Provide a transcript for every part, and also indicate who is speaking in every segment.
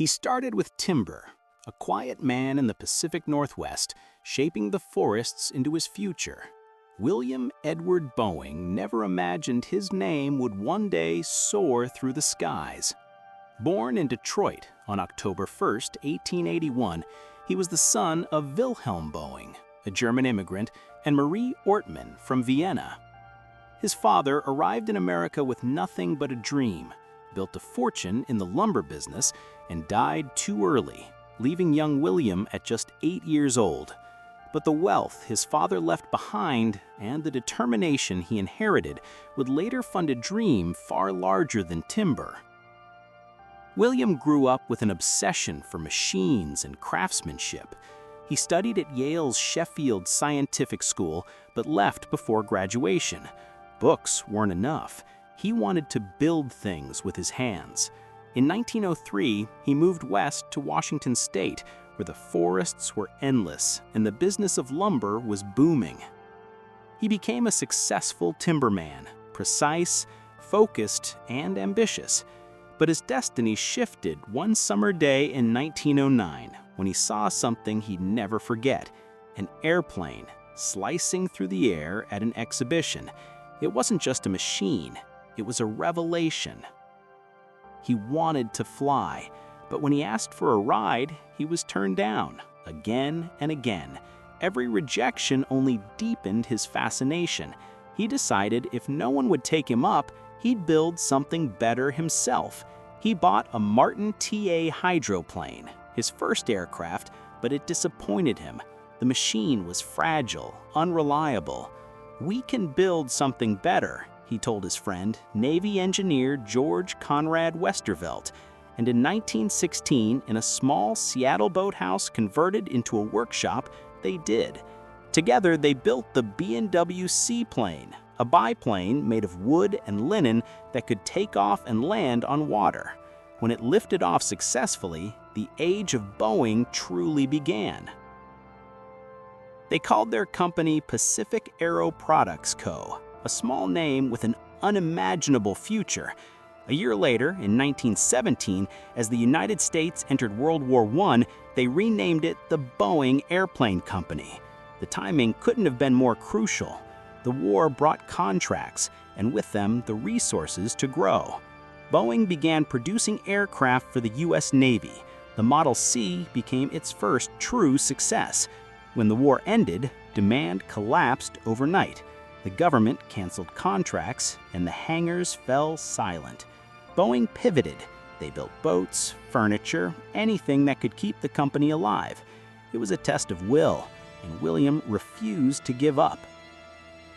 Speaker 1: He started with timber, a quiet man in the Pacific Northwest, shaping the forests into his future. William Edward Boeing never imagined his name would one day soar through the skies. Born in Detroit on October 1, 1881, he was the son of Wilhelm Boeing, a German immigrant, and Marie Ortmann from Vienna. His father arrived in America with nothing but a dream, built a fortune in the lumber business, and died too early, leaving young William at just 8 years old. But the wealth his father left behind and the determination he inherited would later fund a dream far larger than timber. William grew up with an obsession for machines and craftsmanship. He studied at Yale's Sheffield Scientific School, but left before graduation. Books weren't enough. He wanted to build things with his hands. In 1903, he moved west to Washington State, where the forests were endless and the business of lumber was booming. He became a successful timberman, precise, focused, and ambitious. But his destiny shifted one summer day in 1909 when he saw something he'd never forget: an airplane slicing through the air at an exhibition. It wasn't just a machine, it was a revelation. He wanted to fly, but when he asked for a ride, he was turned down again and again. Every rejection only deepened his fascination. He decided if no one would take him up, he'd build something better himself. He bought a Martin TA hydroplane, his first aircraft, but it disappointed him. The machine was fragile, unreliable. "We can build something better," he told his friend, Navy engineer George Conrad Westervelt. And in 1916, in a small Seattle boathouse converted into a workshop, they did. Together, they built the B&W seaplane, a biplane made of wood and linen that could take off and land on water. When it lifted off successfully, the age of Boeing truly began. They called their company Pacific Aero Products Co., a small name with an unimaginable future. A year later, in 1917, as the United States entered World War I, they renamed it the Boeing Airplane Company. The timing couldn't have been more crucial. The war brought contracts, and with them, the resources to grow. Boeing began producing aircraft for the U.S. Navy. The Model C became its first true success. When the war ended, demand collapsed overnight. The government canceled contracts, and the hangars fell silent. Boeing pivoted. They built boats, furniture, anything that could keep the company alive. It was a test of will, and William refused to give up.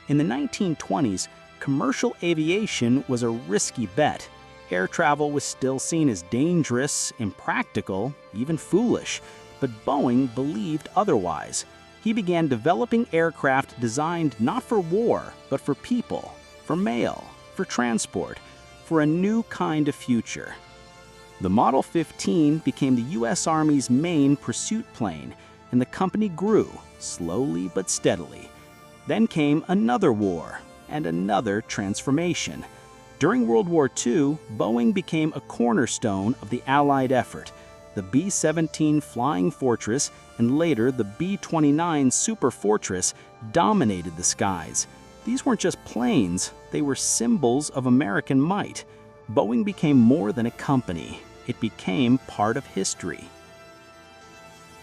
Speaker 1: In the 1920s, commercial aviation was a risky bet. Air travel was still seen as dangerous, impractical, even foolish. But Boeing believed otherwise. He began developing aircraft designed not for war, but for people, for mail, for transport, for a new kind of future. The Model 15 became the U.S. Army's main pursuit plane, and the company grew, slowly but steadily. Then came another war and another transformation. During World War II, Boeing became a cornerstone of the Allied effort. The B-17 Flying Fortress and later the B-29 Super Fortress dominated the skies. These weren't just planes, they were symbols of American might. Boeing became more than a company. It became part of history.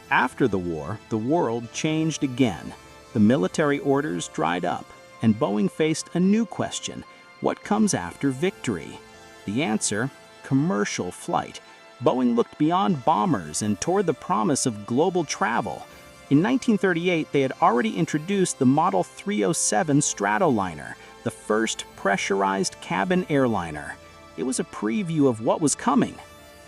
Speaker 1: After the war, the world changed again. The military orders dried up, and Boeing faced a new question: what comes after victory? The answer: commercial flight. Boeing looked beyond bombers and toward the promise of global travel. In 1938, they had already introduced the Model 307 Stratoliner, the first pressurized cabin airliner. It was a preview of what was coming.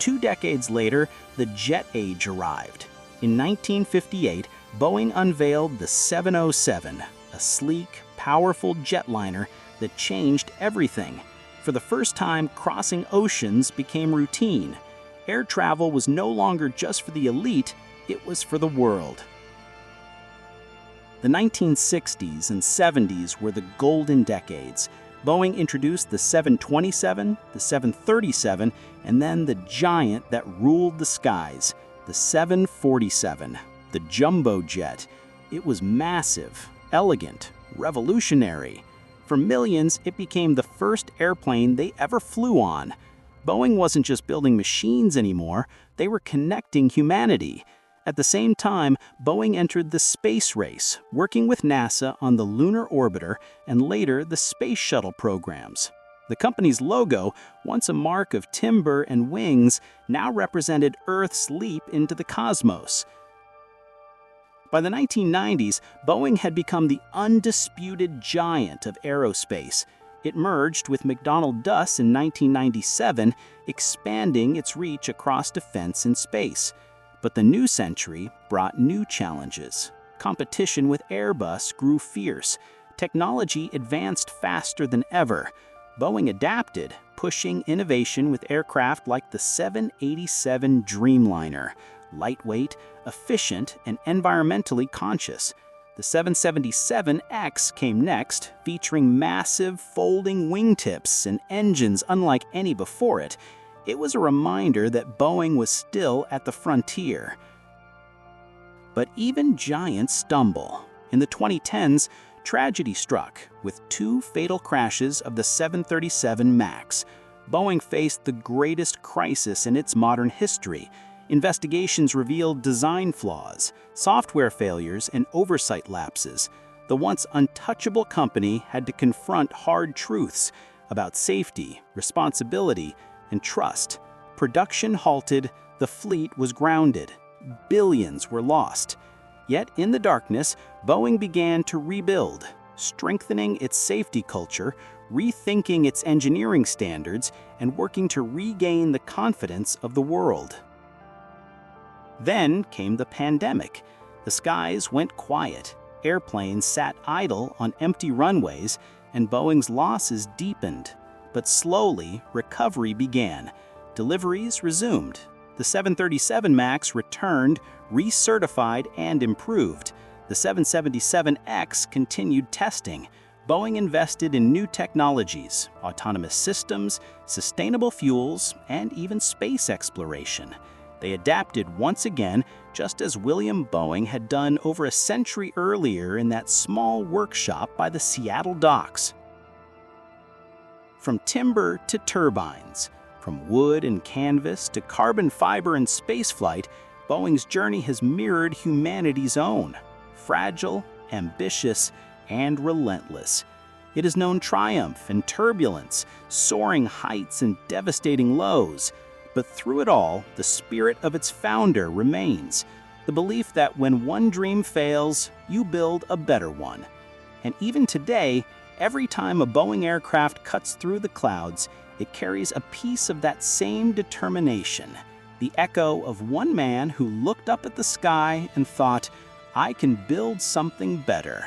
Speaker 1: 2 decades later, the jet age arrived. In 1958, Boeing unveiled the 707, a sleek, powerful jetliner that changed everything. For the first time, crossing oceans became routine. Air travel was no longer just for the elite, it was for the world. The 1960s and 70s were the golden decades. Boeing introduced the 727, the 737, and then the giant that ruled the skies, the 747, the jumbo jet. It was massive, elegant, revolutionary. For millions, it became the first airplane they ever flew on. Boeing wasn't just building machines anymore, they were connecting humanity. At the same time, Boeing entered the space race, working with NASA on the Lunar Orbiter and later the Space Shuttle programs. The company's logo, once a mark of timber and wings, now represented Earth's leap into the cosmos. By the 1990s, Boeing had become the undisputed giant of aerospace. It merged with McDonnell Douglas in 1997, expanding its reach across defense and space. But the new century brought new challenges. Competition with Airbus grew fierce. Technology advanced faster than ever. Boeing adapted, pushing innovation with aircraft like the 787 Dreamliner, lightweight, efficient, and environmentally conscious. The 777X came next, featuring massive folding wingtips and engines unlike any before it. It was a reminder that Boeing was still at the frontier. But even giants stumble. In the 2010s, tragedy struck with 2 fatal crashes of the 737 MAX. Boeing faced the greatest crisis in its modern history. Investigations revealed design flaws, software failures, and oversight lapses. The once untouchable company had to confront hard truths about safety, responsibility, and trust. Production halted, the fleet was grounded. Billions were lost. Yet in the darkness, Boeing began to rebuild, strengthening its safety culture, rethinking its engineering standards, and working to regain the confidence of the world. Then came the pandemic. The skies went quiet, airplanes sat idle on empty runways, and Boeing's losses deepened. But slowly, recovery began. Deliveries resumed. The 737 MAX returned, recertified, and improved. The 777X continued testing. Boeing invested in new technologies, autonomous systems, sustainable fuels, and even space exploration. They adapted once again, just as William Boeing had done over a century earlier in that small workshop by the Seattle docks. From timber to turbines, from wood and canvas to carbon fiber and spaceflight, Boeing's journey has mirrored humanity's own. Fragile, ambitious, and relentless. It has known triumph and turbulence, soaring heights and devastating lows. But through it all, the spirit of its founder remains. The belief that when one dream fails, you build a better one. And even today, every time a Boeing aircraft cuts through the clouds, it carries a piece of that same determination, the echo of one man who looked up at the sky and thought, "I can build something better."